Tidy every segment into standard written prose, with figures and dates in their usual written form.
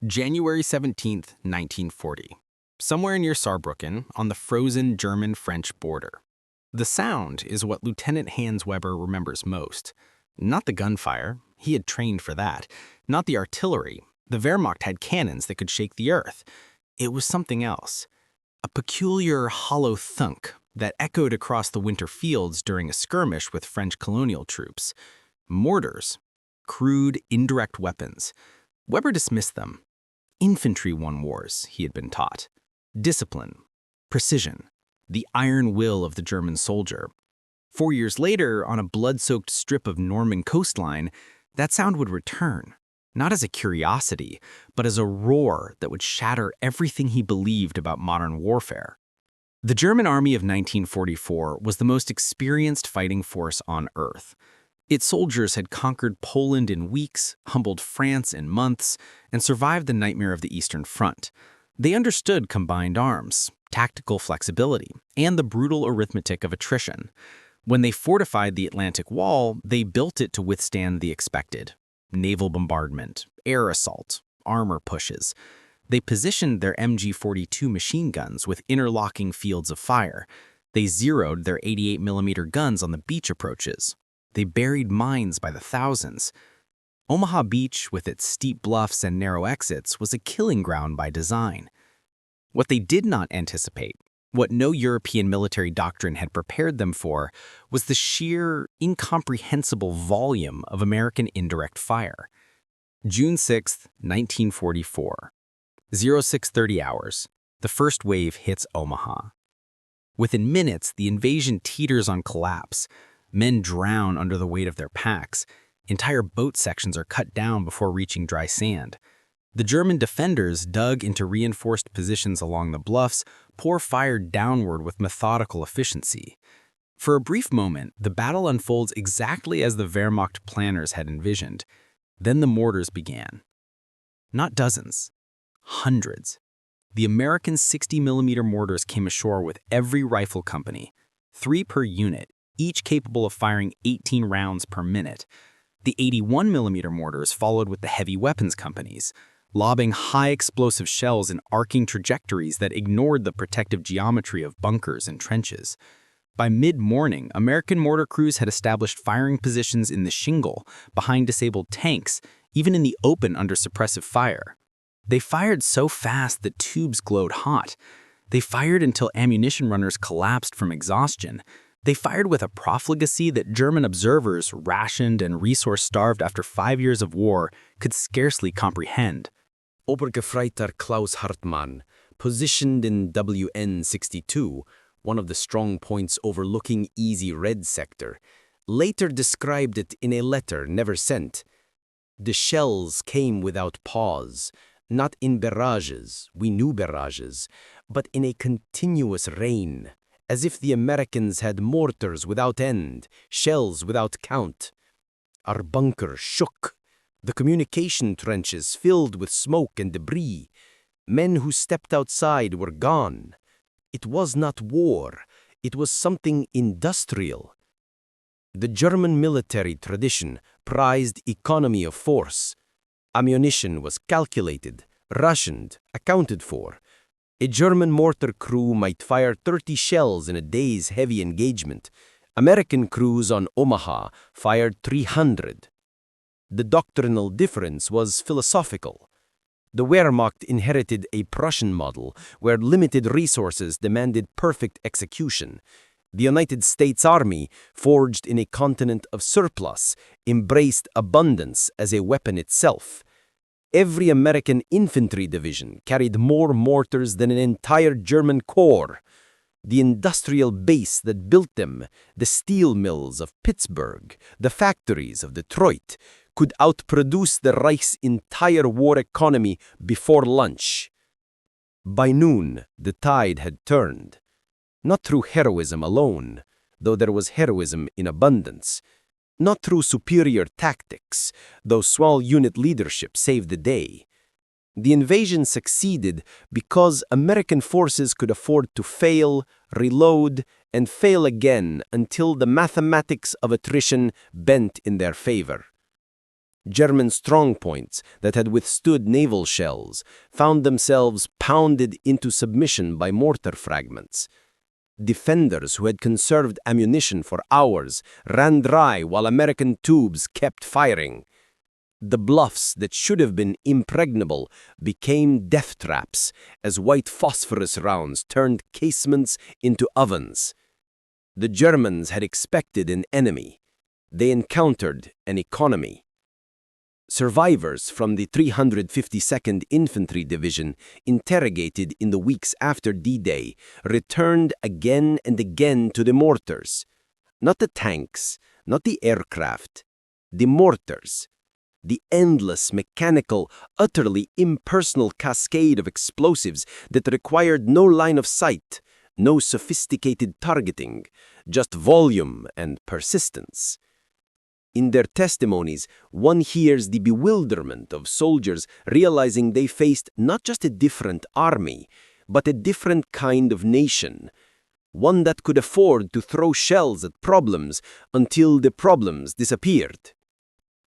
January 17th, 1940. Somewhere near Saarbrücken, on the frozen German-French border. The sound is what Lieutenant Hans Weber remembers most. Not the gunfire, he had trained for that. Not the artillery, the Wehrmacht had cannons that could shake the earth. It was something else. A peculiar hollow thunk that echoed across the winter fields during a skirmish with French colonial troops. Mortars. Crude, indirect weapons. Weber dismissed them. Infantry won wars, he had been taught. Discipline, precision, the iron will of the German soldier. 4 years later, on a blood-soaked strip of Norman coastline, that sound would return, not as a curiosity, but as a roar that would shatter everything he believed about modern warfare. The German army of 1944 was the most experienced fighting force on Earth. Its soldiers had conquered Poland in weeks, humbled France in months, and survived the nightmare of the Eastern Front. They understood combined arms, tactical flexibility, and the brutal arithmetic of attrition. When they fortified the Atlantic Wall, they built it to withstand the expected: naval bombardment, air assault, armor pushes. They positioned their MG-42 machine guns with interlocking fields of fire. They zeroed their 88mm guns on the beach approaches. They buried mines by the thousands. Omaha Beach, with its steep bluffs and narrow exits, was a killing ground by design. What they did not anticipate, what no European military doctrine had prepared them for, was the sheer, incomprehensible volume of American indirect fire. June 6, 1944. 0630 hours. The first wave hits Omaha. Within minutes, the invasion teeters on collapse. Men drown under the weight of their packs. Entire boat sections are cut down before reaching dry sand. The German defenders, dug into reinforced positions along the bluffs, pour fire downward with methodical efficiency. For a brief moment, the battle unfolds exactly as the Wehrmacht planners had envisioned. Then the mortars began. Not dozens, hundreds. The American 60mm mortars came ashore with every rifle company, 3 per unit, each capable of firing 18 rounds per minute. The 81mm mortars followed with the heavy weapons companies, lobbing high-explosive shells in arcing trajectories that ignored the protective geometry of bunkers and trenches. By mid-morning, American mortar crews had established firing positions in the shingle, behind disabled tanks, even in the open under suppressive fire. They fired so fast that tubes glowed hot. They fired until ammunition runners collapsed from exhaustion. They fired with a profligacy that German observers, rationed and resource-starved after 5 years of war, could scarcely comprehend. Obergefreiter Klaus Hartmann, positioned in WN62, one of the strong points overlooking Easy Red sector, later described it in a letter never sent. The shells came without pause, not in barrages, we knew barrages, but in a continuous rain, as if the Americans had mortars without end, shells without count. Our bunker shook, the communication trenches filled with smoke and debris. Men who stepped outside were gone. It was not war, it was something industrial. The German military tradition prized economy of force. Ammunition was calculated, rationed, accounted for. A German mortar crew might fire 30 shells in a day's heavy engagement. American crews on Omaha fired 300. The doctrinal difference was philosophical. The Wehrmacht inherited a Prussian model where limited resources demanded perfect execution. The United States Army, forged in a continent of surplus, embraced abundance as a weapon itself. Every American infantry division carried more mortars than an entire German corps. The industrial base that built them, the steel mills of Pittsburgh, the factories of Detroit, could outproduce the Reich's entire war economy before lunch. By noon, the tide had turned. Not through heroism alone, though there was heroism in abundance. Not through superior tactics, though small unit leadership saved the day. The invasion succeeded because American forces could afford to fail, reload, and fail again until the mathematics of attrition bent in their favor. German strongpoints that had withstood naval shells found themselves pounded into submission by mortar fragments. Defenders who had conserved ammunition for hours ran dry while American tubes kept firing. The bluffs that should have been impregnable became death traps as white phosphorus rounds turned casements into ovens. The Germans had expected an enemy. They encountered an economy. Survivors from the 352nd Infantry Division, interrogated in the weeks after D-Day, returned again and again to the mortars. Not the tanks, not the aircraft, the mortars. The endless, mechanical, utterly impersonal cascade of explosives that required no line of sight, no sophisticated targeting, just volume and persistence. In their testimonies, one hears the bewilderment of soldiers realizing they faced not just a different army, but a different kind of nation, one that could afford to throw shells at problems until the problems disappeared.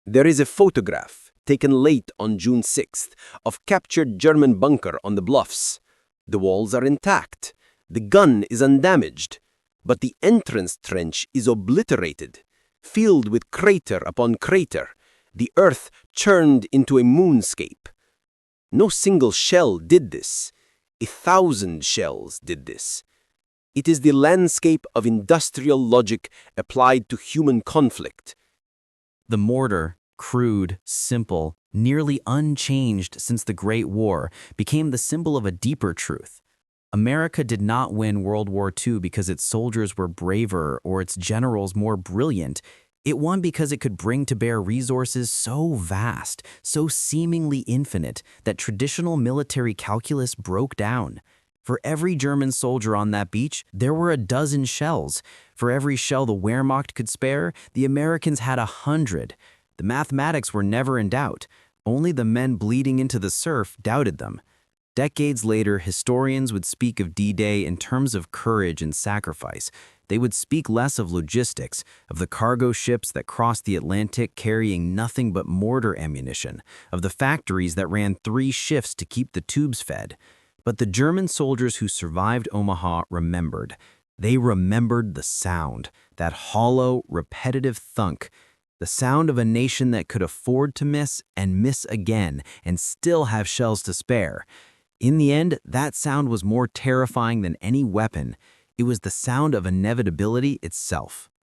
There is a photograph, taken late on June 6th, of captured German bunker on the bluffs. The walls are intact. The gun is undamaged. But the entrance trench is obliterated, filled with crater upon crater, the earth churned into a moonscape. No single shell did this. 1,000 shells did this. It is the landscape of industrial logic applied to human conflict. The mortar, crude, simple, nearly unchanged since the Great War, became the symbol of a deeper truth. America did not win World War II because its soldiers were braver or its generals more brilliant. It won because it could bring to bear resources so vast, so seemingly infinite, that traditional military calculus broke down. For every German soldier on that beach, there were a dozen shells. For every shell the Wehrmacht could spare, the Americans had 100. The mathematics were never in doubt. Only the men bleeding into the surf doubted them. Decades later, historians would speak of D-Day in terms of courage and sacrifice. They would speak less of logistics, of the cargo ships that crossed the Atlantic carrying nothing but mortar ammunition, of the factories that ran 3 shifts to keep the tubes fed. But the German soldiers who survived Omaha remembered. They remembered the sound, that hollow, repetitive thunk, the sound of a nation that could afford to miss and miss again and still have shells to spare. In the end, that sound was more terrifying than any weapon. It was the sound of inevitability itself.